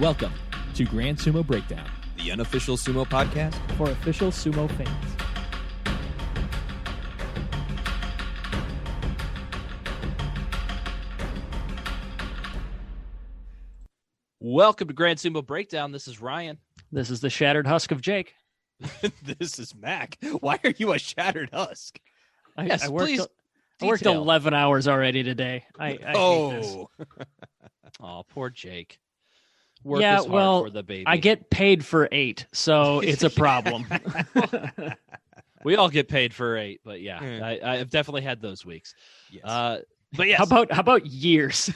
Welcome to Grand Sumo Breakdown, the unofficial sumo podcast for official sumo fans. Welcome to Grand Sumo Breakdown. This is Ryan. This is the shattered husk of Jake. This is Mac. Why are you a shattered husk? I worked 11 hours already today. I hate this. Oh, poor Jake. Work is hard for the baby. I get paid for 8, so it's a problem. We all get paid for 8, but yeah, I've definitely had those weeks. Yes. But yes. How about years?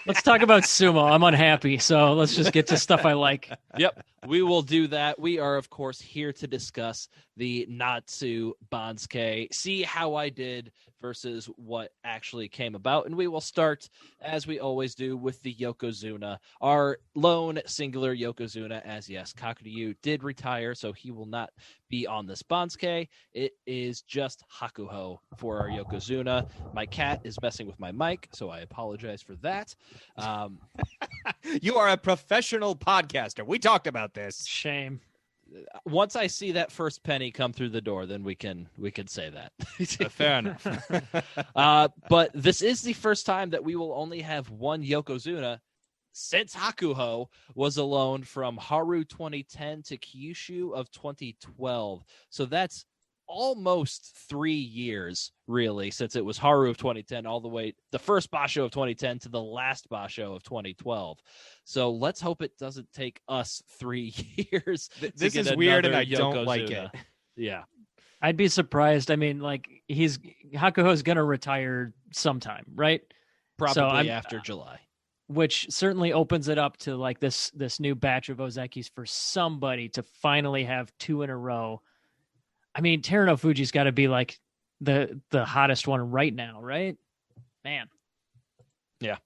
Let's talk about sumo. I'm unhappy, so let's just get to stuff I like. Yep, we will do that. We are, of course, here to discuss the Natsu Banzuke, see how I did versus what actually came about. And we will start, as we always do, with the Yokozuna, our lone singular Yokozuna, as yes, Kakuryu did retire, so he will not be on this Banzuke. It is just Hakuho for our Yokozuna. My cat is messing with my mic, so I apologize for that. You are a professional podcaster. We talked about this. Shame. Once I see that first penny come through the door, then we can say that. Fair enough. But this is the first time that we will only have one Yokozuna since Hakuho was alone from Haru 2010 to Kyushu of 2012. So that's almost 3 years, really, since it was Haru of 2010 all the way, the first basho of 2010 to the last basho of 2012. So let's hope it doesn't take us 3 years. This is weird, and I don't like it. Yeah. I'd be surprised. I mean, like, Hakuho's going to retire sometime, right? Probably after July. Which certainly opens it up to, like, this new batch of Ozekis for somebody to finally have 2 in a row. I mean, Takara Fuji's got to be like the hottest one right now, right? Man. Yeah.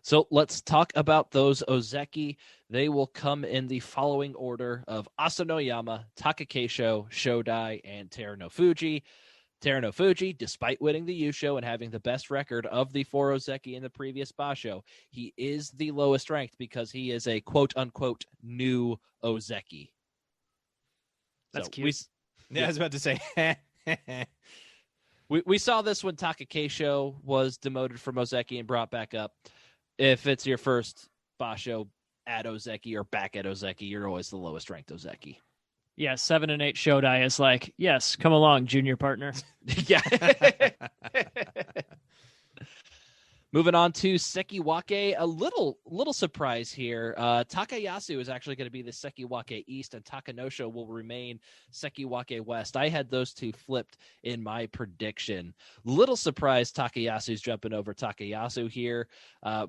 So let's talk about those Ozeki. They will come in the following order of Asanoyama, Takakeisho, Shodai, and Takara Fuji. Takara Fuji, despite winning the Yusho and having the best record of the 4 Ozeki in the previous basho, he is the lowest ranked because he is a quote-unquote new Ozeki. That's cute. I was about to say. we saw this when Takakeisho was demoted from Ozeki and brought back up. If it's your first basho at Ozeki or back at Ozeki, you're always the lowest ranked Ozeki. Yeah, 7 and 8 Shodai is like, yes, come along, junior partner. Yeah. Moving on to Sekiwake, a little surprise here. Takayasu is actually going to be the Sekiwake East, and Takanosho will remain Sekiwake West. I had those two flipped in my prediction. Little surprise Takayasu's jumping over Takayasu here.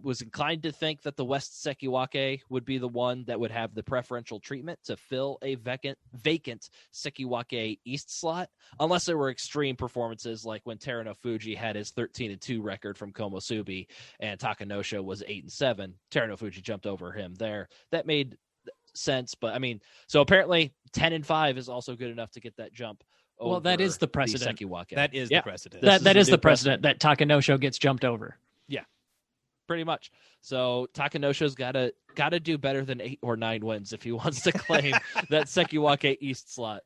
Was inclined to think that the West Sekiwake would be the one that would have the preferential treatment to fill a vacant Sekiwake East slot, unless there were extreme performances like when Takara Fuji had his 13-2 record from Komosubi. And Takanosho was 8-7. Takara Fuji jumped over him there. That made sense, but I mean, so apparently 10-5 is also good enough to get that jump. Well, that is the precedent. Sekiwake. That is the precedent. That is the precedent that Takanosho gets jumped over. Yeah, pretty much. So Takanosho's got to do better than 8 or 9 wins if he wants to claim that Sekiwake East slot.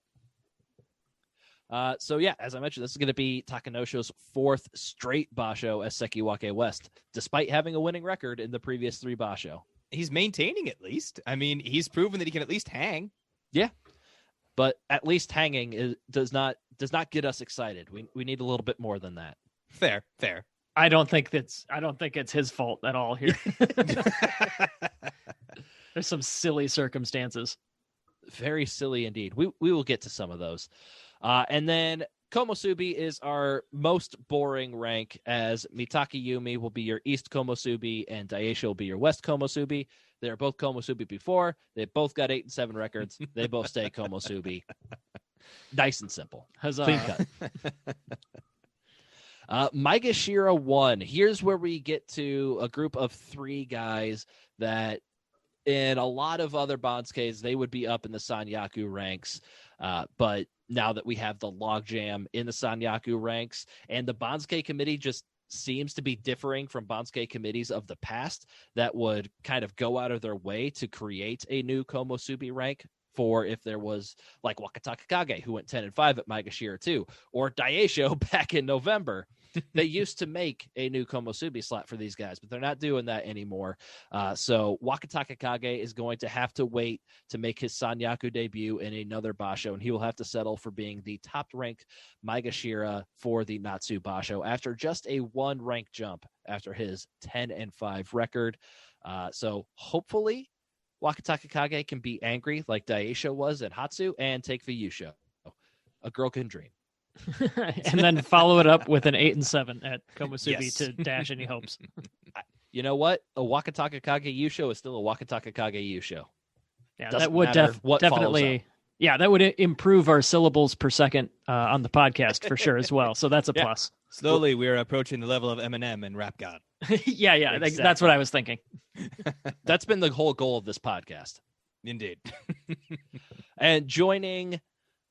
So yeah, as I mentioned, this is going to be Takanosho's 4th straight basho as Sekiwake West, despite having a winning record in the previous 3 basho. He's maintaining at least. I mean, he's proven that he can at least hang. Yeah, but at least hanging does not get us excited. We need a little bit more than that. Fair. I don't think it's his fault at all here. There's some silly circumstances. Very silly indeed. We will get to some of those. And then Komosubi is our most boring rank, as Mitake Yumi will be your East Komosubi and Daisho will be your West Komosubi. They're both Komosubi before. They both got 8-7 records. They both stay Komosubi. Nice and simple. Huzzah. Clean cut. Maegashira 1. Here's where we get to a group of 3 guys that in a lot of other Banzukes, they would be up in the Sanyaku ranks. But now that we have the logjam in the Sanyaku ranks and the Banzuke committee just seems to be differing from Banzuke committees of the past that would kind of go out of their way to create a new Komosubi rank for if there was like Wakataka Kage, who went 10-5 at Maegashira 2, or Daisho back in November. They used to make a new Komosubi slot for these guys, but they're not doing that anymore. So Wakataka Kage is going to have to wait to make his Sanyaku debut in another basho, and he will have to settle for being the top-ranked Maegashira for the Natsu basho after just a 1 rank jump after his 10-5 record. So hopefully Wakataka Kage can be angry like Daisho was at Hatsu and take the Yusho. A girl can dream. And then follow it up with an 8-7 at Komosubi Yes. to dash any hopes. You know what? A Wakataka Kage Yusho is still a Wakataka Kage Yusho. Yeah, Doesn't that would matter what follows definitely. Yeah, that would improve our syllables per second on the podcast for sure as well. So that's a Yeah. plus. Slowly, we're approaching the level of Eminem and Rap God. Yeah, that's what I was thinking. That's been the whole goal of this podcast. Indeed. And joining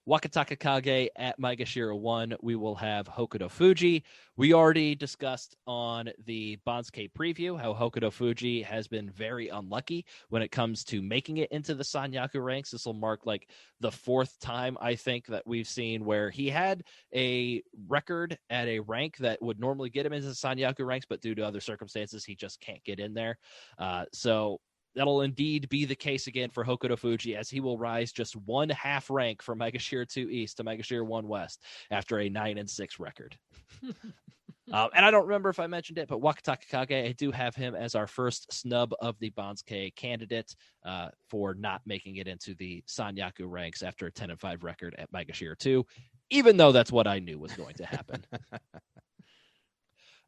Wakataka Kage at Maegashira 1, we will have Hokuto Fuji. We already discussed on the Banzuke preview how Hokuto Fuji has been very unlucky when it comes to making it into the Sanyaku ranks. This will mark like the 4th time, I think, that we've seen where he had a record at a rank that would normally get him into the Sanyaku ranks, but due to other circumstances, he just can't get in there. So that'll indeed be the case again for Hokuto Fuji, as he will rise just 1/2 rank from Maegashira 2 East to Maegashira 1 West after a 9-6 record. And I don't remember if I mentioned it, but Wakataka Kage, I do have him as our first snub of the Banzuke candidate for not making it into the Sanyaku ranks after a 10-5 record at Maegashira 2, even though that's what I knew was going to happen.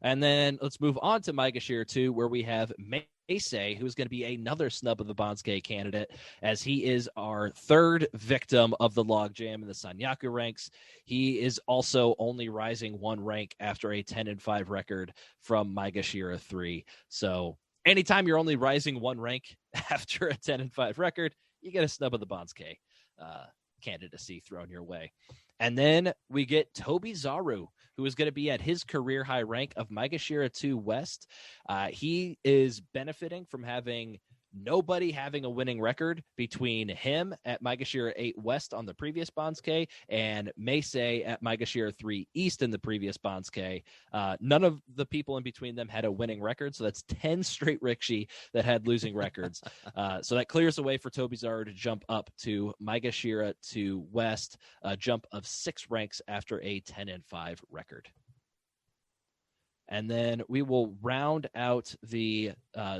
And then let's move on to Maegashira 2, where we have Meisei, who's going to be another snub of the Banzuke candidate, as he is our 3rd victim of the logjam in the Sanyaku ranks. He is also only rising 1 rank after a 10-5 record from Maegashira 3. So anytime you're only rising 1 rank after a 10-5 record, you get a snub of the Banzuke candidacy thrown your way. And then we get Toby Zaru, who is going to be at his career high rank of Maegashira 2 West. He is benefiting from having nobody having a winning record between him at Maegashira 8 West on the previous Banzuke and Meisei at Maegashira 3 East in the previous Banzuke. None of the people in between them had a winning record, so that's 10 straight Rikishi that had losing records. So that clears the way for Toby Zaru to jump up to Maegashira 2 West, a jump of 6 ranks after a 10-5 record. And then we will round out the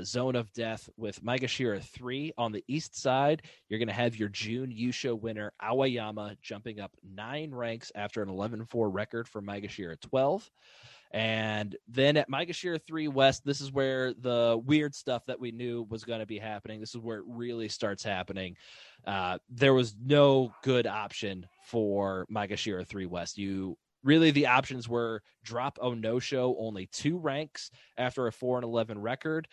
zone of death with Maegashira 3 on the east side. You're going to have your June Yusho winner, Awayama, jumping up 9 ranks after an 11-4 record for Maegashira 12. And then at Maegashira 3 West, this is where the weird stuff that we knew was going to be happening. This is where it really starts happening. There was no good option for Maegashira 3 West. Really, the options were drop Onosho only 2 ranks after a 4-11 record,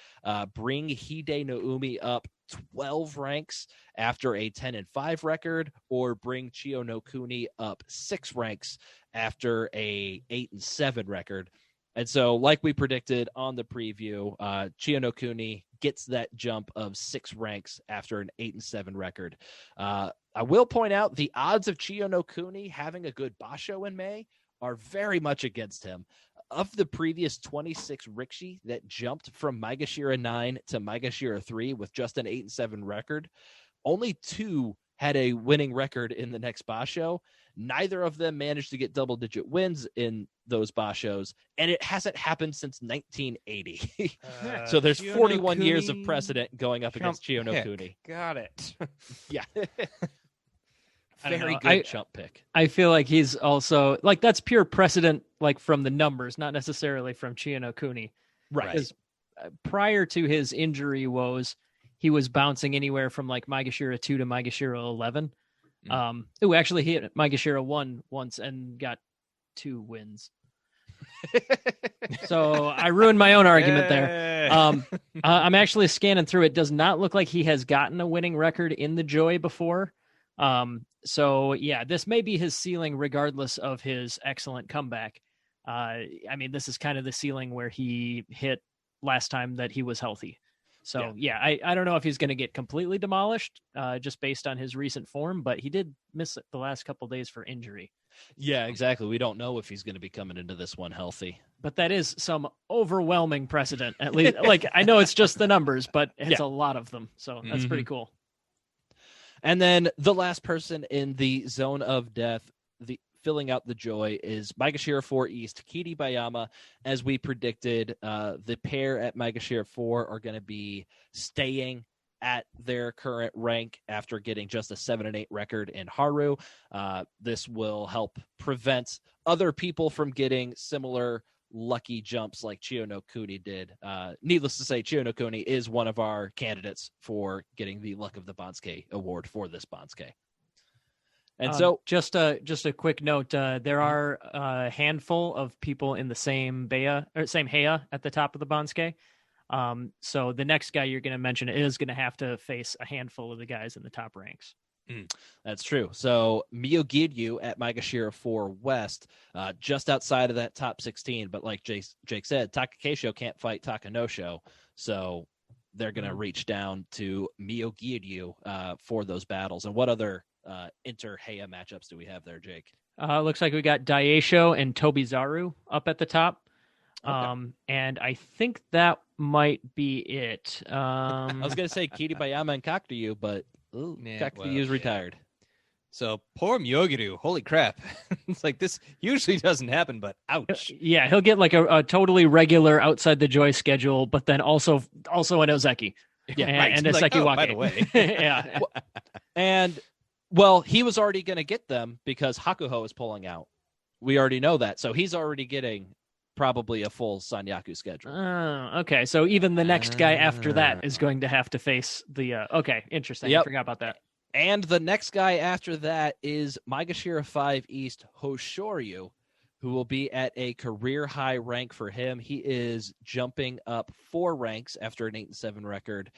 bring Hide no Umi up 12 ranks after a 10-5 record, or bring Chiyo no Kuni up 6 ranks after a 8-7 record. And so, like we predicted on the preview, Chiyo no Kuni gets that jump of 6 ranks after an 8-7 record. I will point out the odds of Chiyo no Kuni having a good basho in May are very much against him. Of the previous 26 Rikishi that jumped from Maegashira 9 to Maegashira 3 with just an 8-7 record, only 2 had a winning record in the next basho. Neither of them managed to get double-digit wins in those bashos, and it hasn't happened since 1980. So there's Chiyo 41 no years of Kuni precedent going up against Chiyo no pick. Kuni. Got it. Yeah. I don't Very know. good chump pick. I feel like he's also like that's pure precedent, like from the numbers, not necessarily from Chiyo no Kuni. Right. Because prior to his injury woes, he was bouncing anywhere from like Maegashira 2 to Maegashira 11. Actually, he hit Maegashira 1 once and got 2 wins. So I ruined my own argument there. I'm actually scanning through. It does not look like he has gotten a winning record in the Joy before. So yeah, this may be his ceiling regardless of his excellent comeback. I mean, this is kind of the ceiling where he hit last time that he was healthy. So I don't know if he's going to get completely demolished just based on his recent form, but he did miss the last couple days for injury. Yeah, exactly. We don't know if he's going to be coming into this one healthy. But that is some overwhelming precedent, at least. Like, I know it's just the numbers, but it's a lot of them. So that's pretty cool. And then the last person in the zone of death, filling out the joy, is Maegashira 4 East, Kiri Bayama. As we predicted, the pair at Maegashira 4 are going to be staying at their current rank after getting just a 7-8 record in Haru. This will help prevent other people from getting similar lucky jumps like Chiyo no Kuni did. Needless to say, Chiyo no Kuni is one of our candidates for getting the Luck of the Banzuke award for this Banzuke. And so just a quick note, there are a handful of people in the same Heya at the top of the Banzuke. So the next guy you're going to mention is going to have to face a handful of the guys in the top ranks. That's true. So Miyogiryu at Maegashira 4 West, just outside of that top 16. But like Jake said, Takakeisho can't fight Takanosho. So they're going to reach down to Miyogiryu for those battles. And what other inter-Heya matchups do we have there, Jake? Looks like we got Daisho and Toby Zaru up at the top. Okay. And I think that might be it. I was going to say Kiribayama and Kakuyu, but Kakuyu's retired. So poor Myogiru, holy crap. It's like this usually doesn't happen, but ouch. Yeah, he'll get like a totally regular outside the joy schedule, but then also an Ozeki. Yeah, and a like, Sekiwake. by the way. Yeah. And, he was already going to get them because Hakuho is pulling out. We already know that. So he's already getting probably a full Sanyaku schedule. Okay. So even the next guy after that is going to have to face the... okay, interesting. Yep. I forgot about that. And the next guy after that is Maegashira 5 East Hoshoryu, who will be at a career high rank for him. He is jumping up 4 ranks after an 8-7 record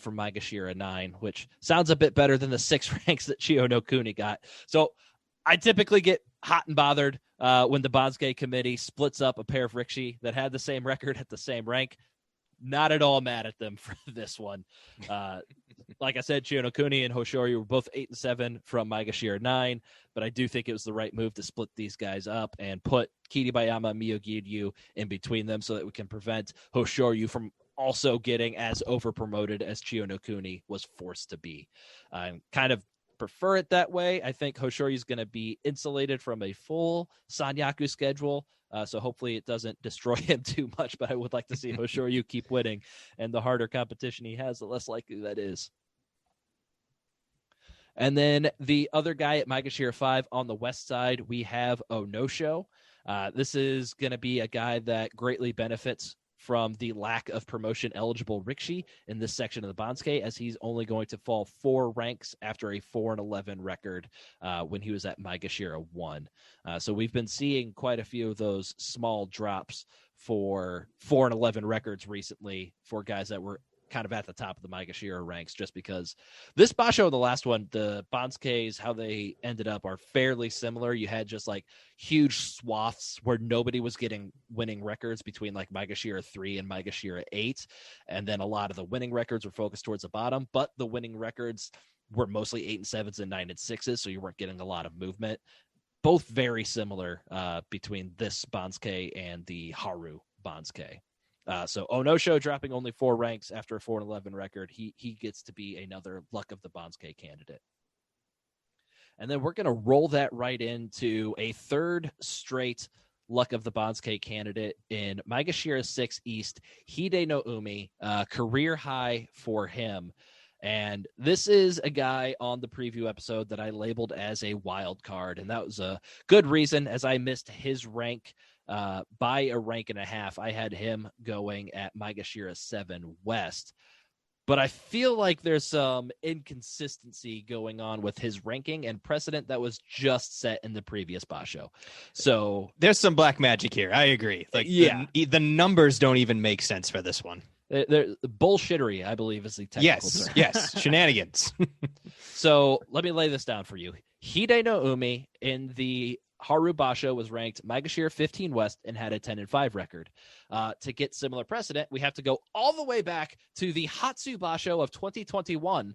from Maegashira 9, which sounds a bit better than the 6 ranks that Chiyo no Kuni got. So I typically get hot and bothered when the Banzuke committee splits up a pair of Rikishi that had the same record at the same rank. Not at all mad at them for this one. Like I said, Chiyo no Kuni and Hoshoryu were both 8-7 from Maegashira 9, but I do think it was the right move to split these guys up and put Kiribayama and Miyogiryu in between them so that we can prevent Hoshoryu from also getting as over-promoted as Chiyo no Kuni was forced to be. I kind of prefer it that way. I think Hoshoryu is going to be insulated from a full Sanyaku schedule, so hopefully it doesn't destroy him too much, but I would like to see Hoshoryu keep winning, and the harder competition he has, the less likely that is. And then the other guy at Maegashira 5 on the west side, we have Onosho. This is going to be a guy that greatly benefits from the lack of promotion-eligible Rikishi in this section of the Banzuke, as he's only going to fall 4 ranks after a 4-11 record when he was at Maegashira 1. So we've been seeing quite a few of those small drops for 4-11 records recently for guys that were kind of at the top of the Maegashira ranks, just because this basho and the last one, the Banzukes, how they ended up are fairly similar. You had just like huge swaths where nobody was getting winning records between like Maegashira 3 and Maegashira 8. And then a lot of the winning records were focused towards the bottom, but the winning records were mostly 8-7s and 9-6s. So you weren't getting a lot of movement. Both very similar between this Banzuke and the Haru Banzuke. So Onosho dropping only 4 ranks after a 4-11 record. He gets to be another Luck of the Banzuke candidate. And then we're going to roll that right into a third straight Luck of the Banzuke candidate in Maegashira 6 East, Hide no Umi, career high for him. And this is a guy on the preview episode that I labeled as a wild card, and that was a good reason, as I missed his rank by a rank and a half. I had him going at Maegashira 7 West. But I feel like there's some inconsistency going on with his ranking and precedent that was just set in the previous basho. So there's some black magic here. I agree. Like, yeah, the numbers don't even make sense for this one. Bullshittery, I believe, is the technical term. Yes, shenanigans. So let me lay this down for you. Hide no Umi in the Haru Basho was ranked Maegashira 15 West and had a 10-5 record. To get similar precedent, we have to go all the way back to the Hatsu Basho of 2021,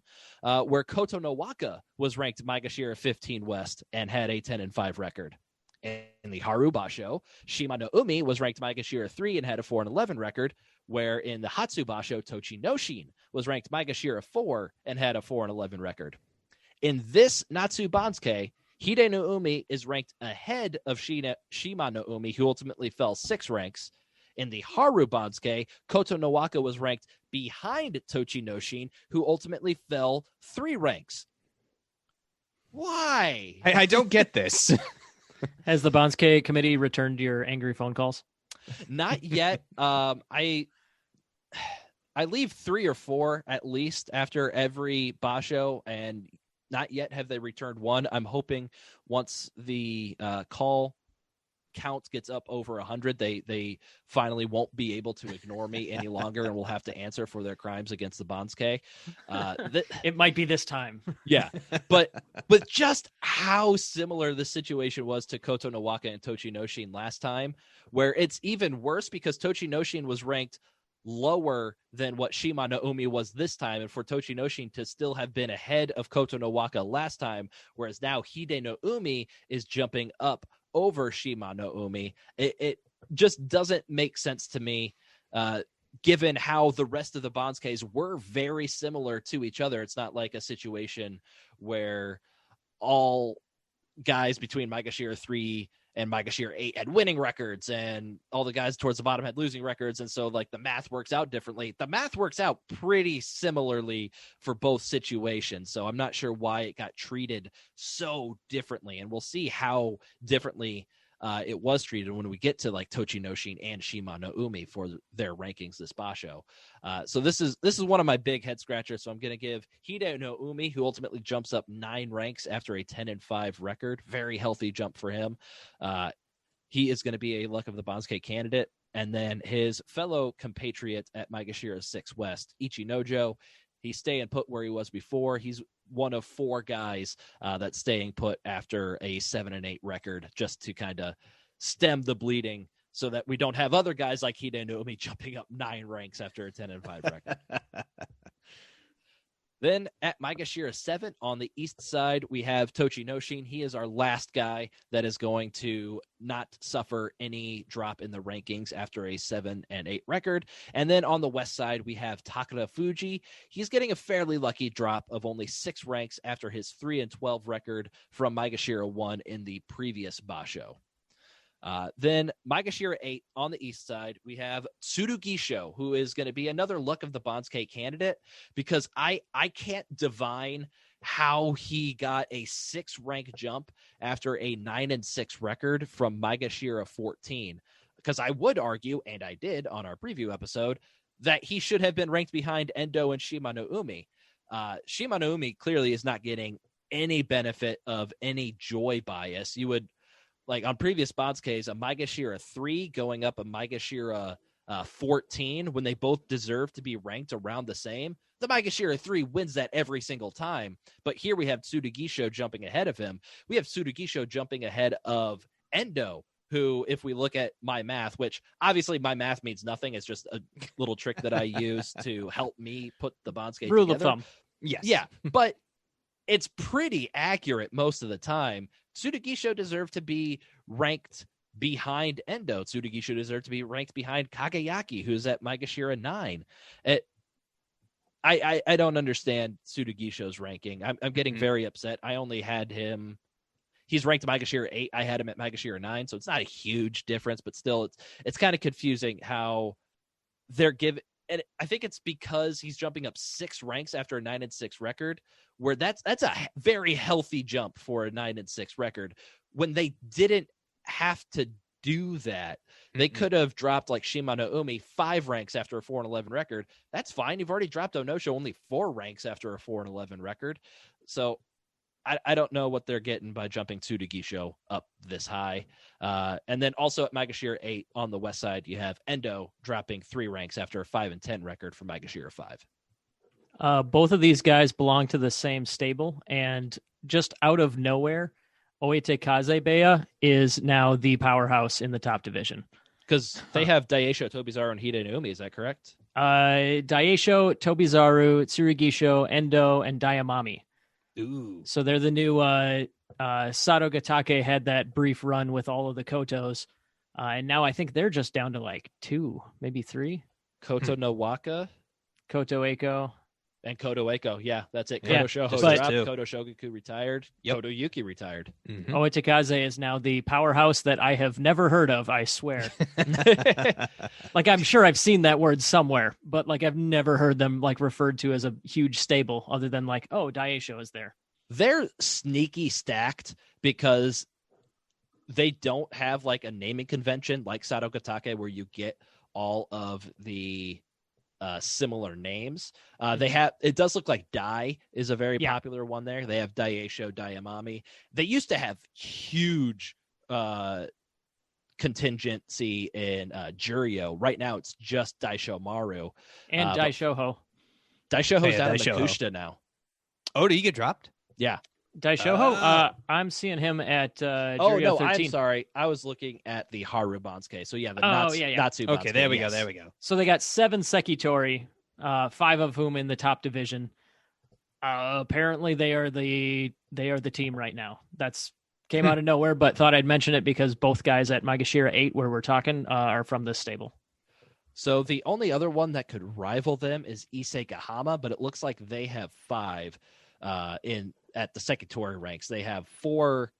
where Koto no Waka was ranked Maegashira 15 West and had a 10-5 record. In the Haru Basho, Shima no Umi was ranked Maegashira 3 and had a 4-11 record, where in the Hatsu Basho, Tochi no Shin was ranked Maegashira 4 and had a 4-11 record. In this Natsu Banzuke, Hide no Umi is ranked ahead of Shima no Umi, who ultimately fell 6 ranks. In the Haru Banzuke, Koto no Waka was ranked behind Tochi no Shin, who ultimately fell 3 ranks. Why? I don't get this. Has the Banzuke committee returned your angry phone calls? Not yet. I leave 3 or 4 at least after every basho, and not yet have they returned one. I'm hoping once the call count gets up over 100, they finally won't be able to ignore me any longer and will have to answer for their crimes against the Banzuke. It might be this time. Yeah, but just how similar the situation was to Koto no Waka and Tochi no Shin last time, where it's even worse because Tochi no Shin was ranked lower than what Shima no Umi was this time, and for Tochi no Shin to still have been ahead of Koto no Waka last time, whereas now Hide no Umi is jumping up over Shima no Umi. It just doesn't make sense to me, given how the rest of the Banzukes were very similar to each other. It's not like a situation where all guys between Maegashira 3 and Maegashira 8 had winning records and all the guys towards the bottom had losing records. And so like the math works out differently. The math works out pretty similarly for both situations. So I'm not sure why it got treated so differently. And we'll see how differently it was treated when we get to like Tochi no Shin and Shima no Umi for their rankings this basho. So this is one of my big head scratchers. So I'm going to give Hide no Umi, who ultimately jumps up 9 ranks after a 10-5 record. Very healthy jump for him. He is going to be a Luck of the Banzuke candidate. And then his fellow compatriot at Maegashira 6 West, Ichinojo, he's staying put where he was before. He's one of 4 guys that's staying put after a 7-8 record, just to kind of stem the bleeding so that we don't have other guys like Hide no Umi jumping up 9 ranks after a 10-5 record. Then at Maegashira 7 on the east side, we have Tochi no Shin. He is our last guy that is going to not suffer any drop in the rankings after a 7-8 record. And then on the west side, we have Takara Fuji. He's getting a fairly lucky drop of only 6 ranks after his 3-12 record from Maegashira 1 in the previous basho. Then Maegashira 8 on the east side, we have Tsurugisho, who is going to be another Luck of the Banzuke candidate, because I can't divine how he got a 6-rank jump after a 9-6 record from Maegashira 14. Because I would argue, and I did on our preview episode, that he should have been ranked behind Endo and Shima no Umi. Shima no Umi clearly is not getting any benefit of any joy bias. You would, like on previous Banzukes, a Maegashira 3 going up a Maegashira 14, when they both deserve to be ranked around the same, the Maegashira 3 wins that every single time. But here we have Tsurugisho jumping ahead of him. We have Tsurugisho jumping ahead of Endo, who, if we look at my math, which obviously my math means nothing, it's just a little trick that I use to help me put the Banzuke together. Rule of thumb. Yes. Yeah, but it's pretty accurate most of the time. Tsurugisho deserved to be ranked behind Endo. Tsurugisho deserved to be ranked behind Kagayaki, who's at Maegashira 9. I don't understand Tsurugisho's ranking. I'm getting very upset. I only had him. He's ranked Maegashira 8. I had him at Maegashira 9, so it's not a huge difference, but still, it's kind of confusing how they're giving. And I think it's because he's jumping up 6 ranks after a 9-6 record, where that's a very healthy jump for a 9-6 record. When they didn't have to do that, they could have dropped like Shima no Umi 5 ranks after a 4-11 record. That's fine. You've already dropped Onosho only 4 ranks after a 4-11 record. So I don't know what they're getting by jumping Tsurugisho up this high. And then also at Maegashira 8 on the west side, you have Endo dropping 3 ranks after a 5-10 record for Maegashira 5. Both of these guys belong to the same stable, and just out of nowhere, Oite Kazebeya is now the powerhouse in the top division. Because they have Daisho, Toby Zaru, and Hide Naomi. Is that correct? Daisho, Toby Zaru, Tsurugisho, Endo, and Dayamami. Ooh. So they're the new Sato Gatake had that brief run with all of the Kotos. And now I think they're just down to like 2, maybe 3. Koto no Waka Koto Eiko. and Koto Eiko. Yeah, that's it. Yeah, Koto Shoho just dropped. those two. Koto Shogaku retired. Yep. Koto Yuki retired. Mhm. Oitakaze is now the powerhouse that I have never heard of, I swear. Like, I'm sure I've seen that word somewhere, but like I've never heard them like referred to as a huge stable other than like, oh, Daisho is there. They're sneaky stacked because they don't have like a naming convention like Sato Gatake where you get all of the similar names. They have, it does look like Dai is a very popular one there. They have Daisho, Dayamami. They used to have huge contingency in Juryo. Right now it's just Daisho Maru. And Daishoho. Daishoho's Yeah, down in Daishoho. Makushita now. Oh, did he get dropped? Yeah. Daishoho? I'm seeing him at Oh, Juryo no, 13. I'm sorry. I was looking at the Haru Banzuke. So, yeah, the yeah. Natsu Okay, Banzuke, there we yes. go. There we go. So they got 7 Sekitori, 5 of whom in the top division. Apparently they are the team right now. That's came out of nowhere, but thought I'd mention it because both guys at Maegashira 8 where we're talking are from this stable. So the only other one that could rival them is Issei Gahama, but it looks like they have 5 at the Sekitori ranks. They have 4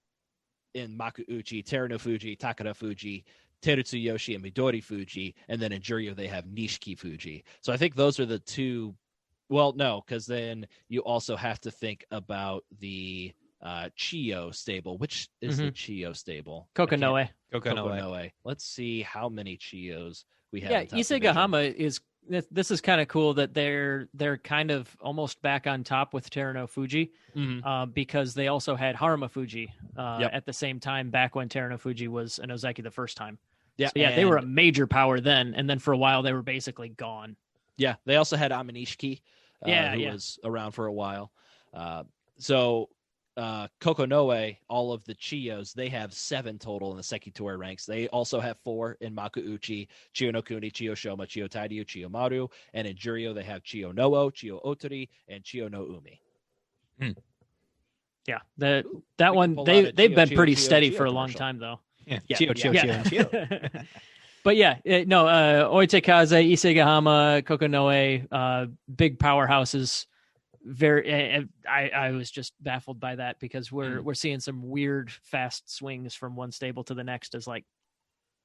in Makuuchi, Terano Fuji, Takara Fuji, Terutsuyoshi, and Midori Fuji, and then in Juryo they have Nishiki Fuji. So I think those are the 2. Well, no, because then you also have to think about the Chiyo stable. Which is the Chiyo stable? Kokonoe. Kokonoe. Let's see how many Chiyos we have. Yeah, in top Issei division. Gahama is. This is kind of cool that they're kind of almost back on top with Terano Fuji because they also had Haruma Fuji at the same time back when Terano Fuji was an Ozeki the first time. Yeah, so, they were a major power then, and then for a while they were basically gone. Yeah, they also had Aminishiki, who was around for a while. Kokonoe, all of the Chiyos, they have 7 total in the Sekitori ranks. They also have 4 in Makuuchi, Chiyo no Kuni, Chiyo Shoma, Chiyo Tairyu, Chiyo Maru, and in Juryo they have Chiyo Noo, Chiyo Otori, and Chiyo no Umi. Yeah, that one pull out they've a been Chiyo, pretty Chiyo, steady Chiyo for a long commercial. time though. Yeah. Yeah, Chiyo, Chiyo, yeah. Chiyo, Chiyo. But yeah, Oitekaze, Issei Gahama, Kokonoe, big powerhouses. I was just baffled by that because we're seeing some weird fast swings from one stable to the next as like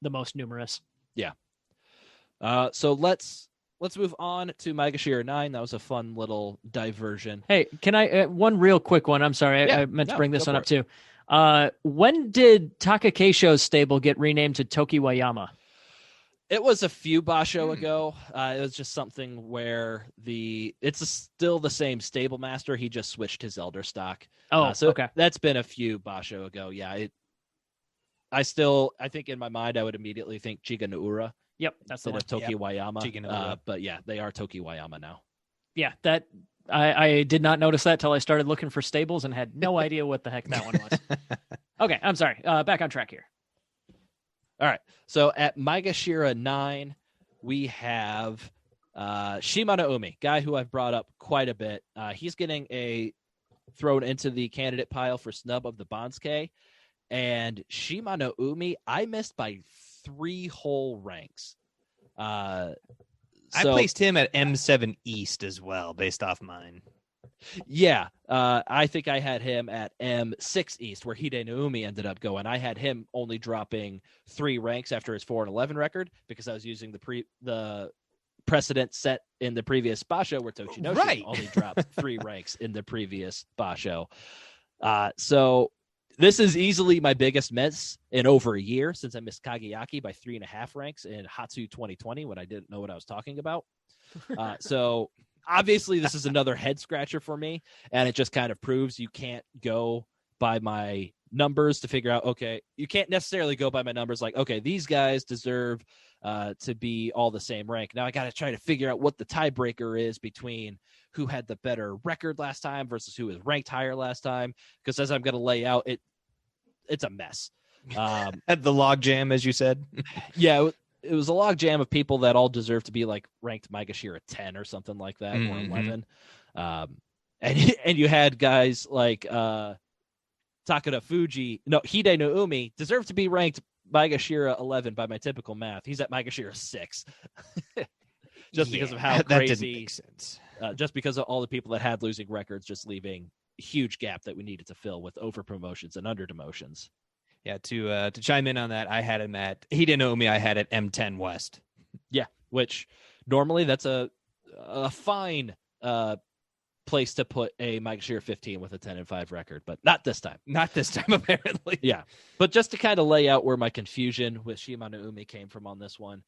the most numerous. Yeah. So let's move on to Maegashira 9. That was a fun little diversion. Hey, can I one real quick one? I'm sorry, I meant to bring this one up too. When did Takakeisho's stable get renamed to Tokiwayama? It was a few basho ago. It was just something where still the same stable master. He just switched his elder stock. Oh, okay. That's been a few basho ago. Yeah. I think in my mind, I would immediately think Chiga no Ura. Yep, that's the instead one. of Tokiwayama. Chiga no Ura. But yeah, they are Tokiwayama now. Yeah, that I did not notice that till I started looking for stables and had no idea what the heck that one was. Okay, I'm sorry. Back on track here. All right. So at Maegashira 9, we have Shima no Umi, guy who I've brought up quite a bit. He's getting thrown into the candidate pile for snub of the Banzuke. And Shima no Umi, I missed by 3 whole ranks. I placed him at M7 East as well, based off mine. Yeah, I think I had him at M6 East, where Hide Naomi ended up going. I had him only dropping 3 ranks after his 4-11 record because I was using the precedent set in the previous basho where Tochinoshi only dropped 3 ranks in the previous basho. So this is easily my biggest miss in over a year since I missed Kageyaki by 3.5 ranks in Hatsu 2020 when I didn't know what I was talking about. So obviously this is another head scratcher for me, and it just kind of proves you can't go by my numbers to figure out, okay, you can't necessarily go by my numbers like, okay, these guys deserve to be all the same rank. Now I got to try to figure out what the tiebreaker is between who had the better record last time versus who was ranked higher last time, because as I'm going to lay out, it's a mess. At the log jam, as you said. Yeah, it was a log jam of people that all deserve to be like ranked Maegashira 10 or something like that, or 11. And you had guys like Takara Fuji, Hide no Umi, deserve to be ranked Maegashira 11 by my typical math. He's at Maegashira 6. Just because of how that crazy. didn't make sense. Just because of all the people that had losing records, just leaving a huge gap that we needed to fill with over promotions and under demotions. Yeah, to chime in on that, I had him at Hide no Umi. I had at M10 West. Yeah, which normally that's a fine place to put a Maegashira 15 with a 10-5 record, but not this time. Not this time, apparently. Yeah, but just to kind of lay out where my confusion with Shima no Umi came from on this one.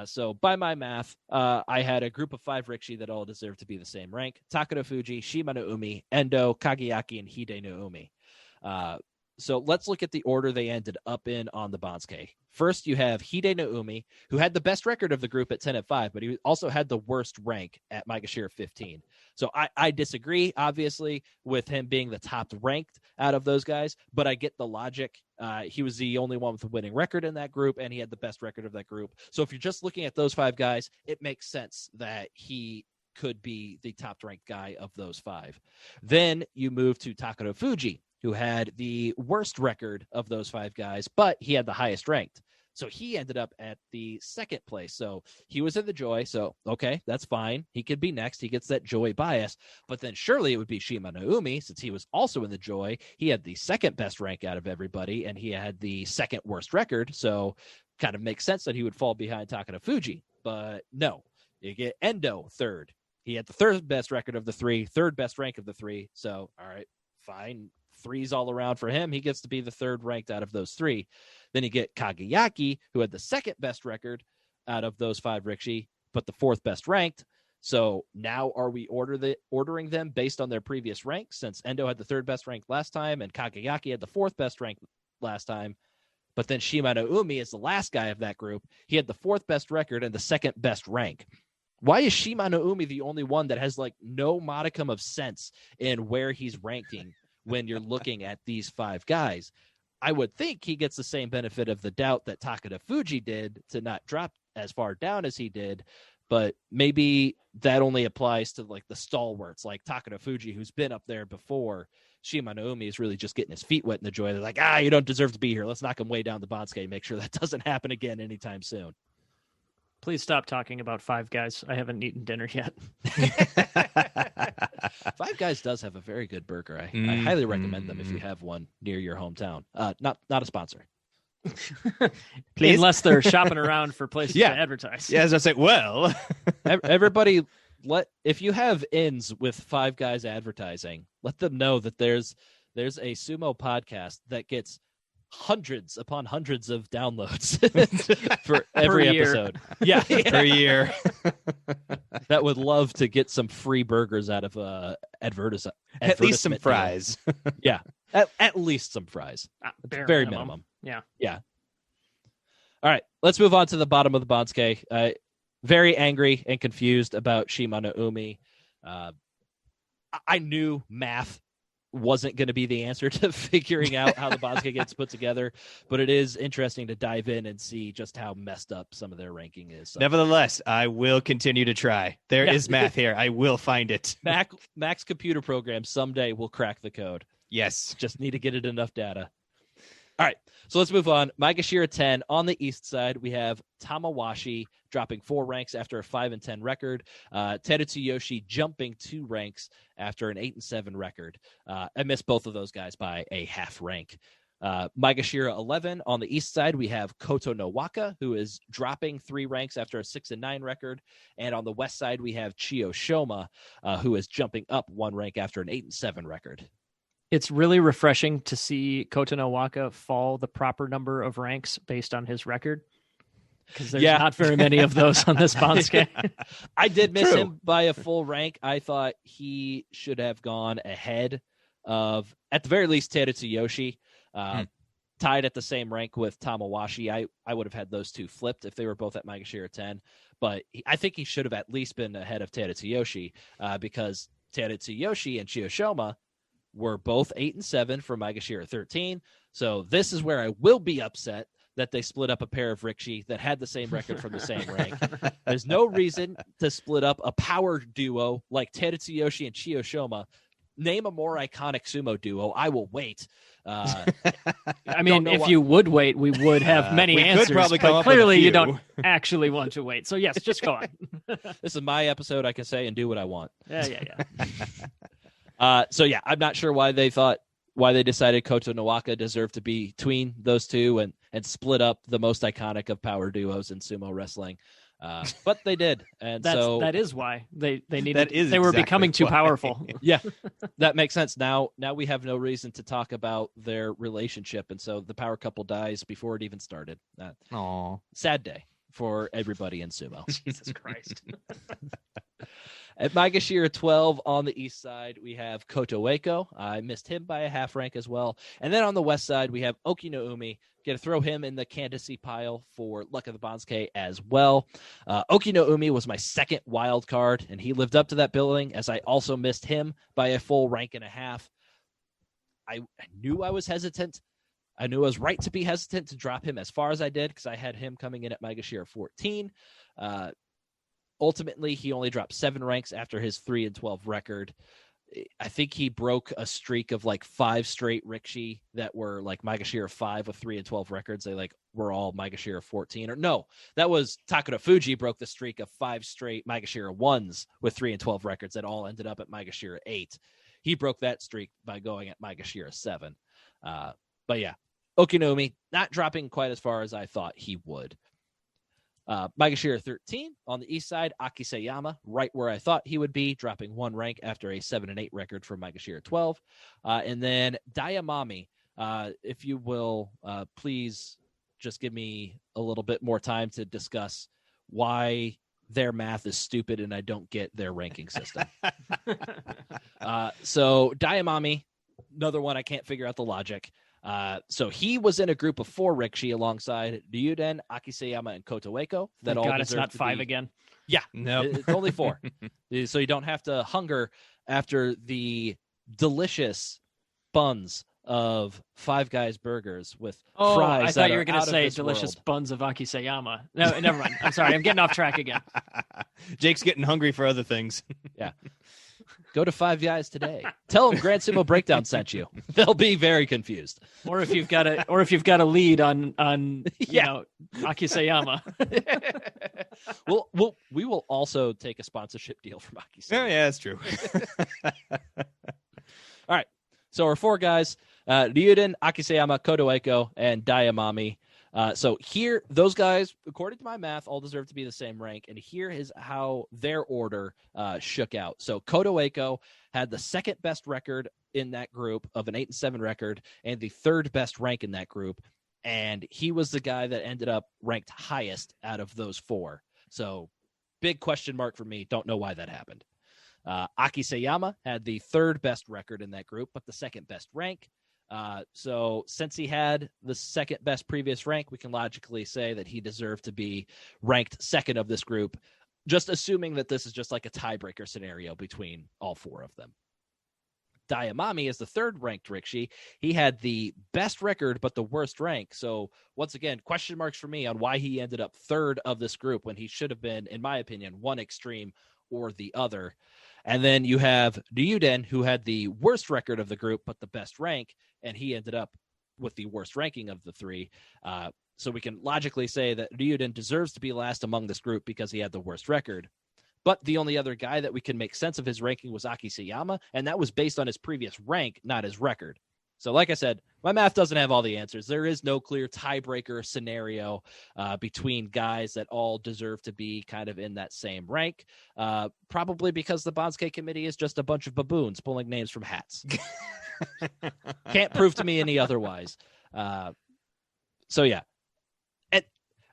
So by my math, I had a group of 5 Rikishi that all deserve to be the same rank: Takara Fuji, Shima no Umi, Endo, Kageyaki, and Hide no Umi. So let's look at the order they ended up in on the Banzuke. First, you have Hide no Umi, who had the best record of the group at 10-5, but he also had the worst rank at Maegashira 15. So I disagree, obviously, with him being the top ranked out of those guys, but I get the logic. He was the only one with a winning record in that group, and he had the best record of that group. So if you're just looking at those 5 guys, it makes sense that he could be the top-ranked guy of those 5. Then you move to Takara Fuji, who had the worst record of those 5 guys, but he had the highest ranked. So he ended up at the 2nd place. So he was in the Joy. So, okay, that's fine. He could be next. He gets that Joy bias. But then surely it would be Shima no Umi, since he was also in the Joy. He had the 2nd best rank out of everybody, and he had the 2nd worst record. So kind of makes sense that he would fall behind Takara Fuji. But no, you get Endo 3rd. He had the 3rd best record of the 3, 3rd best rank of the 3. So, all right, fine. 3s all around for him. He gets to be the 3rd ranked out of those 3. Then you get Kageyaki, who had the 2nd best record out of those 5 Rikishi, but the 4th best ranked. So now are we ordering them based on their previous ranks, since Endo had the 3rd best rank last time and Kageyaki had the 4th best rank last time? But then Shima no Umi is the last guy of that group. He had the 4th best record and the 2nd best rank. Why is Shima no Umi the only one that has like no modicum of sense in where he's ranking when you're looking at these 5 guys? I would think he gets the same benefit of the doubt that Takara Fuji did to not drop as far down as he did, but maybe that only applies to like the stalwarts like Takara Fuji, who's been up there before. Shima no Umi is really just getting his feet wet in the Joy. They're like, you don't deserve to be here. Let's knock him way down the Banzuke. Make sure that doesn't happen again anytime soon. Please stop talking about 5 Guys. I haven't eaten dinner yet. 5 Guys does have a very good burger. I highly recommend them if you have one near your hometown. Not a sponsor. Please? Unless they're shopping around for places to advertise. Yeah, as I say, well. Everybody, if you have ins with 5 Guys advertising, let them know that there's a sumo podcast that gets hundreds upon hundreds of downloads for every episode. Yeah, per year. That would love to get some free burgers out of advertisement. At least some fries. Yeah, at least some fries. Very minimum. Yeah. All right, let's move on to the bottom of the Banzuke. Very angry and confused about Shima no Umi. I knew math wasn't going to be the answer to figuring out how the Banzuke gets put together, but it is interesting to dive in and see just how messed up some of their ranking is. Nevertheless, I will continue to try. There is math here. I will find it. Mac's computer program someday will crack the code. Yes. Just need to get it enough data. All right, so let's move on. Maegashira 10, on the east side, we have Tamawashi dropping 4 ranks after a 5-10 record. Terutsuyoshi jumping 2 ranks after an 8-7 record. I missed both of those guys by a half rank. Maegashira 11, on the east side, we have Koto no Waka, who is dropping 3 ranks after a 6-9 record. And on the west side, we have Chiyo Shoma, who is jumping up 1 rank after an 8-7 record. It's really refreshing to see Koto no Waka fall the proper number of ranks based on his record, because there's not very many of those on this Banzuke. I did miss him by a full rank. I thought he should have gone ahead of, at the very least, Terutsuyoshi, tied at the same rank with Tamawashi. I would have had those 2 flipped if they were both at Maegashira 10, but I think he should have at least been ahead of Terutsuyoshi, because Terutsuyoshi and Chiyo Shoma were both 8 and 7 for Maegashira 13. So this is where I will be upset that they split up a pair of Rikishi that had the same record from the same rank. There's no reason to split up a power duo like Terutsuyoshi and Chiyoshima. Name a more iconic sumo duo. I will wait. I mean, if you would wait, we would have many answers. Probably come but up with a clearly, you few. don't actually want to wait. So yes, just go on. This is my episode. I can say and do what I want. Yeah. So yeah, I'm not sure why they decided Koto Nawaka deserved to be between those two and split up the most iconic of power duos in sumo wrestling. But they did, and that is why they needed. That is they were exactly becoming too why. powerful. Yeah, that makes sense. Now we have no reason to talk about their relationship, and so the power couple dies before it even started. Aw. Sad day for everybody in sumo. Jesus Christ. At Maegashira 12 on the east side, we have Koto Ueko. I missed him by a half rank as well. And then on the west side, we have Okinoumi. Going to throw him in the candidacy pile for Luck of the Banzuke as well. Okinoumi was my second wild card, and he lived up to that billing, as I also missed him by a full rank and a half. I knew I was hesitant. I knew I was right to be hesitant to drop him as far as I did, because I had him coming in at Maegashira 14. Ultimately, he only dropped 7 ranks after his 3 and 12 record. I think he broke a streak of like 5 straight Rikishi that were like Maegashira 5 with 3 and 12 records. They like were all Maegashira 14. Or no, that was Takara Fuji broke the streak of 5 straight Maegashira 1s with 3 and 12 records that all ended up at Maegashira 8. He broke that streak by going at Maegashira 7. But yeah, Okinoumi not dropping quite as far as I thought he would. Maegashira 13 on the east side, Akiseyama, right where I thought he would be, dropping 1 rank after a 7 and 8 record from Maegashira 12. And then Dayamami, if you will, please just give me a little bit more time to discuss why their math is stupid and I don't get their ranking system. So Dayamami, another one I can't figure out the logic. So he was in a group of 4 Rikishi alongside Ryuden, Akiseyama, and Koto Ueko. That all God, it's not deserve to 5 be... again. Yeah, Nope. it's only 4. So you don't have to hunger after the delicious buns of Five Guys burgers with fries. I thought you were going to say delicious buns of Akiseyama. No, never mind. I'm sorry. I'm getting off track again. Jake's getting hungry for other things. Yeah. Go to Five Guys today. Tell them Grand Sumo Breakdown sent you. They'll be very confused. Or if you've got a lead on Akiseyama. We will also take a sponsorship deal from Akiseyama. Oh, yeah, that's true. All right. So our 4 guys, Ryuden, Akiseyama, Koto Ueko, and Dayamami. So here, those guys, according to my math, all deserve to be the same rank. And here is how their order shook out. So Koto Ueko had the second best record in that group of an 8 and 7 record and the third best rank in that group. And he was the guy that ended up ranked highest out of those 4. So big question mark for me. Don't know why that happened. Akiseyama had the third best record in that group, but the second best rank. So since he had the second best previous rank, we can logically say that he deserved to be ranked second of this group, just assuming that this is just like a tiebreaker scenario between all 4 of them. Dayamami is the third ranked Rikishi. He had the best record, but the worst rank. So once again, question marks for me on why he ended up third of this group when he should have been, in my opinion, one extreme or the other. And then you have Ryuden, who had the worst record of the group, but the best rank, and he ended up with the worst ranking of the 3. So we can logically say that Ryuden deserves to be last among this group because he had the worst record. But the only other guy that we can make sense of his ranking was Akiseyama, and that was based on his previous rank, not his record. So like I said, my math doesn't have all the answers. There is no clear tiebreaker scenario between guys that all deserve to be kind of in that same rank, probably because the Banzuke committee is just a bunch of baboons pulling names from hats. Can't prove to me any otherwise. So yeah.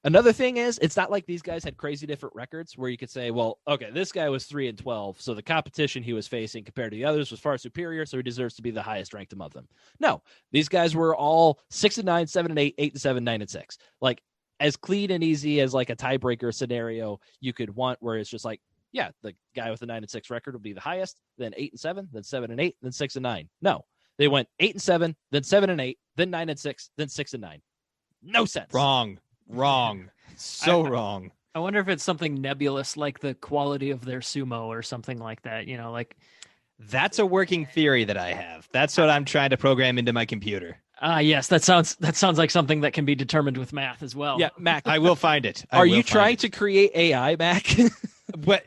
Another thing is, it's not like these guys had crazy different records where you could say, well, okay, this guy was 3 and 12, so the competition he was facing compared to the others was far superior, so he deserves to be the highest ranked among them. No, these guys were all 6 and 9, 7 and 8, 8 and 7, 9 and 6. Like, as clean and easy as like a tiebreaker scenario you could want, where it's just like, yeah, the guy with the 9-6 record will be the highest, then 8-7, then 7-8, then 6-9. No, they went 8-7, then 7-8, then 9-6, then 6-9. No sense. Wrong. So wrong. I wonder if it's something nebulous like the quality of their sumo or something like that. You know, like That's a working theory that I have. That's what I'm trying to program into my computer. yes, that sounds like something that can be determined with math as well. Yeah, Mac. I will find it. Are you trying to create AI, Mac? What?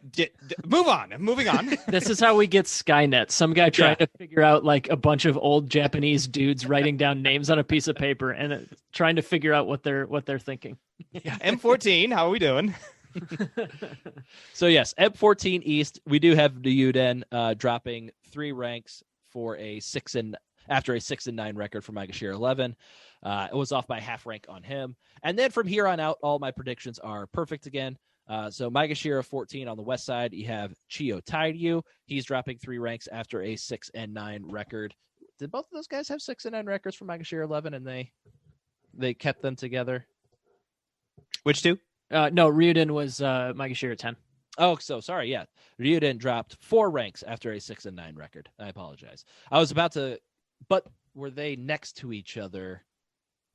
Move on. Moving on. This is how we get Skynet. Some guy trying to figure out like a bunch of old Japanese dudes writing down names on a piece of paper and trying to figure out what they're thinking. Yeah, M14. How are we doing? So yes, M14 East, we do have Ryuden dropping 3 ranks for after a 6-9 record for Maegashira 11. It was off by half rank on him. And then from here on out, all my predictions are perfect again. So Maegashira 14 on the west side, you have Chiyo Tairyu. He's dropping 3 ranks after a 6-9 record. Did both of those guys have 6-9 records for Maegashira 11 and they kept them together? Which two? No, Ryuden was Maegashira 10. Oh, so sorry. Yeah. Ryuden dropped 4 ranks after a 6-9 record. I apologize. I was about to, but were they next to each other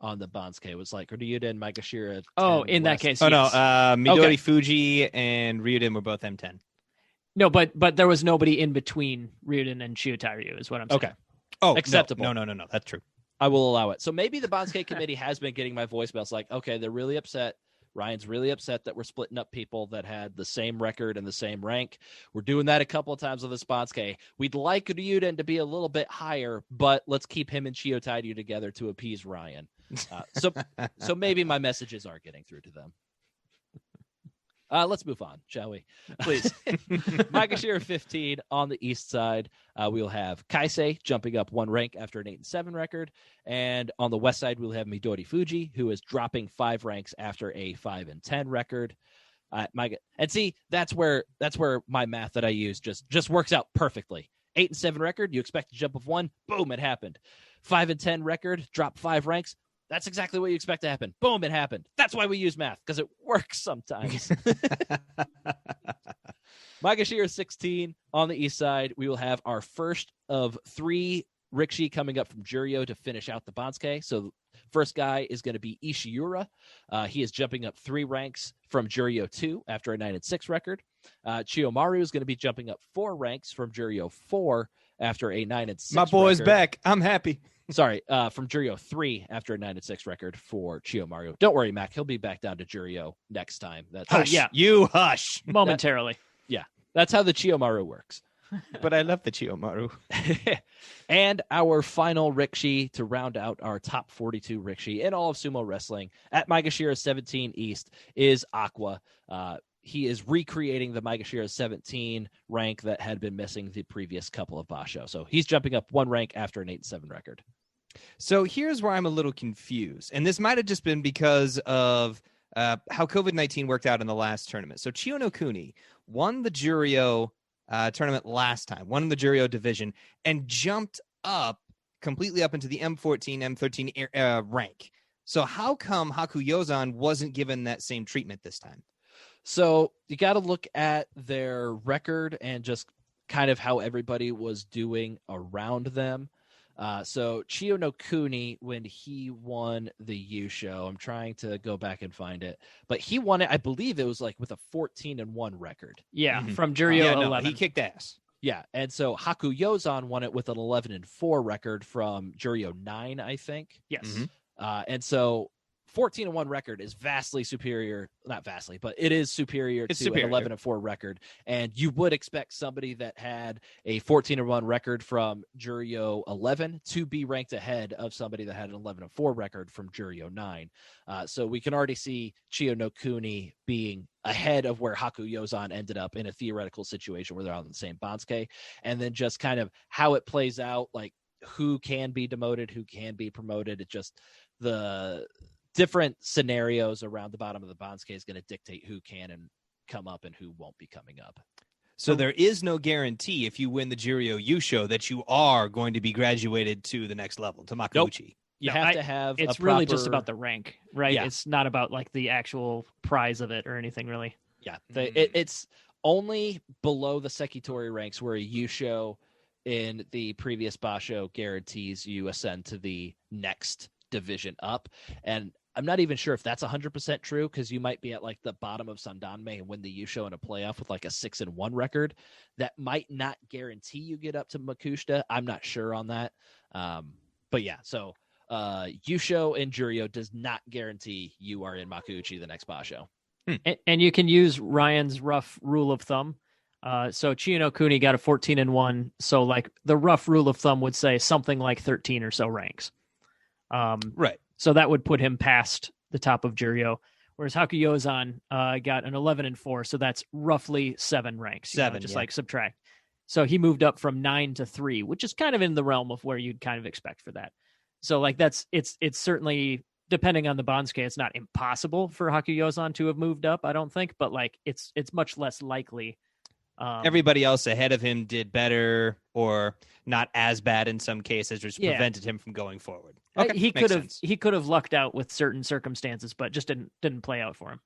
on the Banzuke? It was like Ryuden, Maegashira. Oh, in that case. Oh, yes. no. Midori Fuji and Ryuden were both M10. No, but there was nobody in between Ryuden and Chiyo Tairyu is what I'm saying. Okay. Oh, acceptable. No. That's true. I will allow it. So maybe the Banzuke committee has been getting my voicemails like, okay, they're really upset. Ryan's really upset that we're splitting up people that had the same record and the same rank. We're doing that a couple of times with the Banzuke. We'd like Ryuden to be a little bit higher, but let's keep him and Chiyo Tairyu together to appease Ryan. So maybe my messages are getting through to them. Let's move on, shall we? Please. Maegashira 15 on the east side. We'll have Kaisei jumping up 1 rank after an 8-7 record. And on the west side, we'll have Midori Fuji, who is dropping 5 ranks after a 5-10 record. And see, that's where my math that I use just works out perfectly. 8-7 record, you expect a jump of 1, boom, it happened. 5-10 record, drop 5 ranks. That's exactly what you expect to happen. Boom, it happened. That's why we use math, because it works sometimes. Maegashira 16 on the east side. We will have our first of 3 Rikishi coming up from Juryo to finish out the Banzuke. So first guy is going to be Ishira. He is jumping up 3 ranks from Juryo 2 after a 9-6 record. Chiyomaru is going to be jumping up 4 ranks from Juryo 4 after a 9-6 My boy's record. back. I'm happy. Sorry, from Juryo 3 after a 9-6 record for Chiyomaru. Don't worry, Mac. He'll be back down to Juryo next time. Hush. yeah. You hush. Momentarily. That's how the Chiyomaru works. But I love the Chiyomaru. And our final Rikishi to round out our top 42 Rikishi in all of sumo wrestling at Maegashira 17 East is Aqua. He is recreating the Maegashira 17 rank that had been missing the previous couple of basho. So he's jumping up 1 rank after an 8-7 record. So here's where I'm a little confused. And this might have just been because of how COVID-19 worked out in the last tournament. So Chiyo no Kuni won the Juryo tournament last time, won the Juryo division, and jumped up completely up into the M14, M13 rank. So how come Haku Yozan wasn't given that same treatment this time? So you got to look at their record and just kind of how everybody was doing around them. So Chiyo no Kuni, when he won the Yusho, I'm trying to go back and find it, but he won it, I believe it was like with a 14-1 record. Yeah, from Juryo 11. He kicked ass. Yeah, and so Haku Yozan won it with an 11-4 record from Juryo 9, I think. Yes. Mm-hmm. And so 14-1 record is vastly superior, not vastly, but it is superior to an 11-4 record. And you would expect somebody that had a 14-1 record from Juryo 11 to be ranked ahead of somebody that had an 11-4 record from Juryo 9. So we can already see Chiyo no Kuni being ahead of where Haku Yozan ended up in a theoretical situation where they're on the same Banzuke. And then just kind of how it plays out, like who can be demoted, who can be promoted. It just, the different scenarios around the bottom of the Banzuke is going to dictate who can and come up and who won't be coming up. So there is no guarantee if you win the Juryo Yusho that you are going to be graduated to the next level, to Makuuchi. Nope. You have to have it's a really proper... just about the rank, right? Yeah. It's not about like the actual prize of it or anything really. Yeah, it's Only below the Sekitori ranks where a Yusho in the previous basho guarantees you ascend to the next division up. And I'm not even sure if that's 100% true, because you might be at like the bottom of Sandanme and win the Yusho in a playoff with like a 6-1 record. That might not guarantee you get up to Makushita. I'm not sure on that. But yeah, so Yusho and Juryo does not guarantee you are in Makuuchi the next basho. And you can use Ryan's rough rule of thumb. So Chiyono Kuni got a 14-1. So like the rough rule of thumb would say something like 13 or so ranks. Right. So that would put him past the top of Juryo. Whereas Hakuyozan got an 11-4. So that's roughly 7 ranks. Just like subtract. So he moved up from 9 to 3, which is kind of in the realm of where you'd kind of expect for that. So like it's certainly, depending on the Banzuke, it's not impossible for Hakuyozan to have moved up, I don't think, but like it's much less likely. Everybody else ahead of him did better or not as bad in some cases, which prevented him from going forward. Okay, he could have lucked out with certain circumstances, but just didn't play out for him.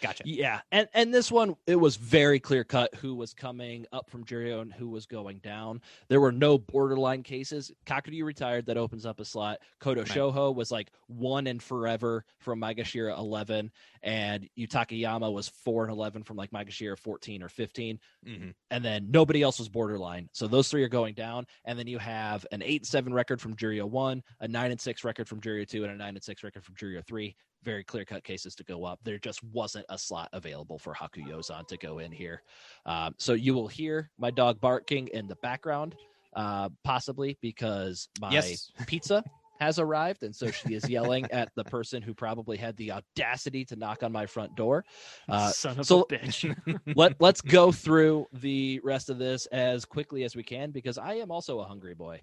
Gotcha. Yeah, and this one, it was very clear cut who was coming up from Juryo and who was going down. There were no borderline cases. Kakuryu retired, that opens up a slot. Kodo Shoho was like 1 and forever from Maegashira 11, and Yutakayama was 4-11 from like Maegashira 14 or 15. Mm-hmm. And then nobody else was borderline. So those 3 are going down. And then you have an 8-7 record from Juryo 1, a 9-6 record from Juryo 2, and a 9-6 record from Juryo 3. Very clear-cut cases to go up. There just wasn't a slot available for Hakuyozan to go in here. So you will hear my dog barking in the background, possibly because my pizza has arrived, and so she is yelling at the person who probably had the audacity to knock on my front door. Son of a bitch. Let's go through the rest of this as quickly as we can, because I am also a hungry boy.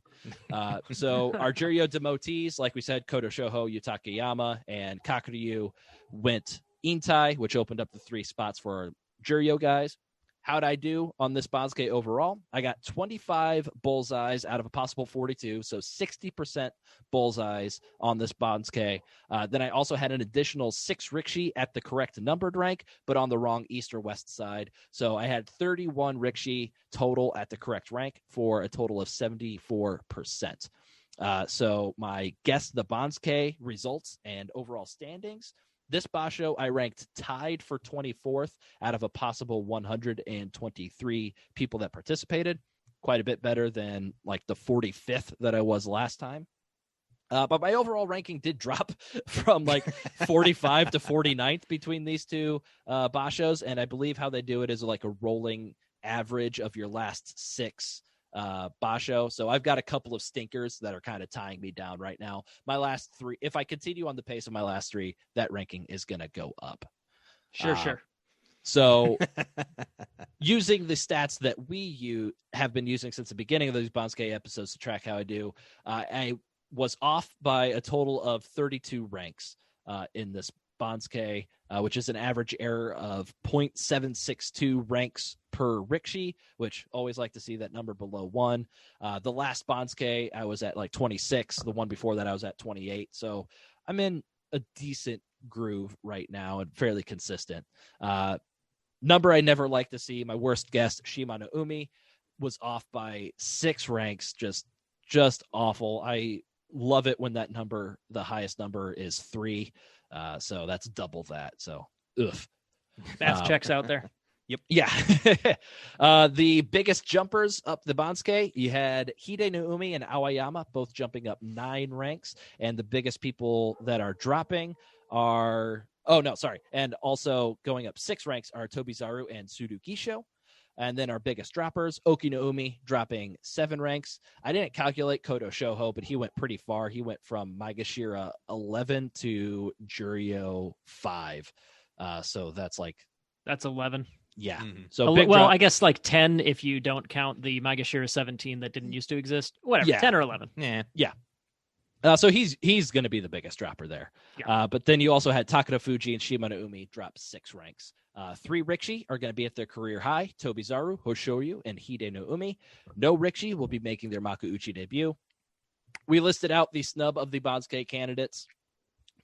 So our Juryo demotees, like we said, Kodo Shoho, Yutakayama, and Kakuryu went Intai, which opened up the 3 spots for our Juryo guys. How'd I do on this Banzuke overall? I got 25 bullseyes out of a possible 42, so 60% bullseyes on this Banzuke. Then I also had an additional 6 Rikishi at the correct numbered rank, but on the wrong east or west side. So I had 31 Rikishi total at the correct rank for a total of 74%. So my guess the Banzuke results and overall standings. This basho, I ranked tied for 24th out of a possible 123 people that participated. Quite a bit better than like the 45th that I was last time. But my overall ranking did drop from like 45 to 49th between these 2 bashos. And I believe how they do it is like a rolling average of your last 6 basho. So I've got a couple of stinkers that are kind of tying me down right now. My last 3, if I continue on the pace of my last 3, that ranking is going to go up. Sure. So using the stats that we have been using since the beginning of these Banzuke episodes to track how I do, I was off by a total of 32 ranks in this Banzuke, which is an average error of 0.762 ranks per Rikishi, which always like to see that number below 1. The last Banzuke, I was at like 26. The one before that, I was at 28. So I'm in a decent groove right now and fairly consistent. Number I never like to see, my worst guess, Shima no Umi, was off by 6 ranks. Just awful. I love it when that number, the highest number, is 3. So that's double that. So, Math checks out there. Yep. Yeah. The biggest jumpers up the Banzuke, you had Hide no Umi and Aoyama both jumping up 9 ranks. And the biggest people that are dropping are, and also going up 6 ranks are Toby Zaru and Tsurugisho. And then our biggest droppers, Oki no Umi, dropping 7 ranks. I didn't calculate Kodo Shoho, but he went pretty far. He went from Maegashira 11 to Juryo 5. So that's 11. Yeah. Mm-hmm. So I guess like 10 if you don't count the Maegashira 17 that didn't used to exist. Whatever, yeah. 10 or 11. Yeah. So he's going to be the biggest dropper there. Yeah. But then you also had Takara Fuji and Shima no Umi drop 6 ranks. 3 Rikishi are going to be at their career high. Toby Zaru, Hoshoyu, and Hide no Umi. No Rikishi will be making their Makuuchi debut. We listed out the snub of the Banzuke candidates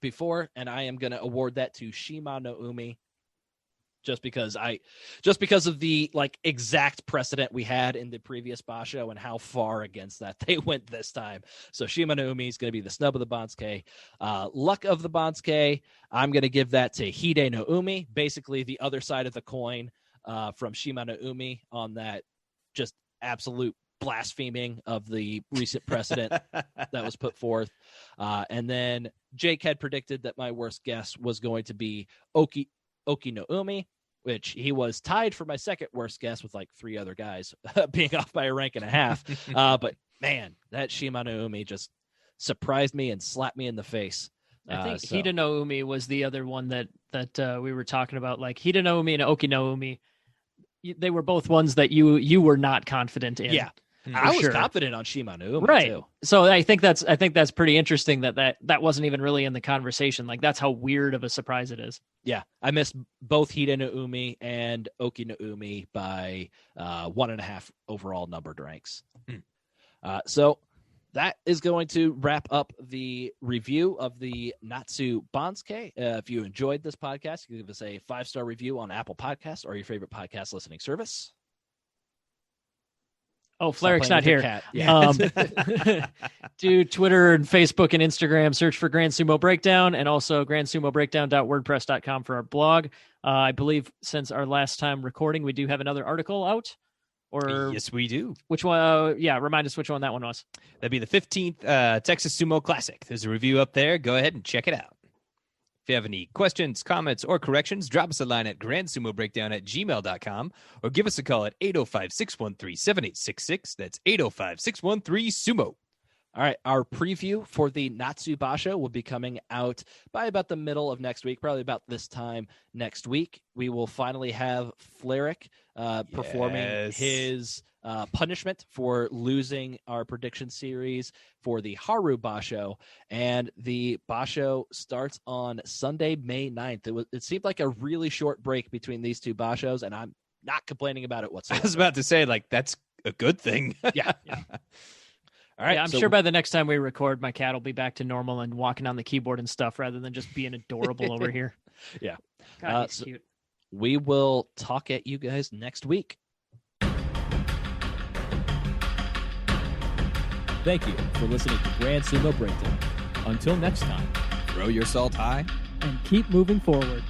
before, and I am going to award that to Shima no Umi. just because of the like exact precedent we had in the previous basho and how far against that they went this time. So Shima no Umi is going to be the snub of the Banzuke. Luck of the Banzuke, I'm going to give that to Hide no Umi, basically the other side of the coin from Shima no Umi on that just absolute blaspheming of the recent precedent that was put forth. And then Jake had predicted that my worst guess was going to be Oki no Umi, which he was tied for my second worst guess with like 3 other guys being off by a rank and a half. But man, that Shima no Umi just surprised me and slapped me in the face. I think Hida no Umi was the other one that we were talking about. Like Hida no Umi and Oki no Umi, they were both ones that you were not confident in. Yeah. I was confident on Shima no Umi right. too. So I think that's pretty interesting that wasn't even really in the conversation. Like that's how weird of a surprise it is. Yeah, I missed both Hida no Umi and Oki no Umi by 1.5 overall numbered ranks. So that is going to wrap up the review of the Natsu Banzuke. If you enjoyed this podcast, you can give us a 5-star review on Apple Podcasts or your favorite podcast listening service. Oh, Flarrick's not here. Yeah. Do Twitter and Facebook and Instagram, search for Grand Sumo Breakdown, and also grandsumobreakdown.wordpress.com for our blog. I believe since our last time recording, we do have another article out. Or yes, we do. Which one? Remind us which one that one was. That'd be the 15th Texas Sumo Classic. There's a review up there. Go ahead and check it out. If you have any questions, comments, or corrections, drop us a line at grandsumobreakdown@gmail.com or give us a call at 805-613-7866. That's 805-613-SUMO. All right, our preview for the Natsu Basho will be coming out by about the middle of next week, probably about this time next week. We will finally have Flarrick performing his punishment for losing our prediction series for the Haru Basho, and the Basho starts on Sunday, May 9th. It seemed like a really short break between these two Bashos, and I'm not complaining about it whatsoever. I was about to say, like, that's a good thing. Yeah. All right, I'm sure by the next time we record, my cat will be back to normal and walking on the keyboard and stuff rather than just being adorable over here. Yeah. God, he's cute. We will talk at you guys next week. Thank you for listening to Grand Sumo Breakdown. Until next time, Throw your salt high. And keep moving forward.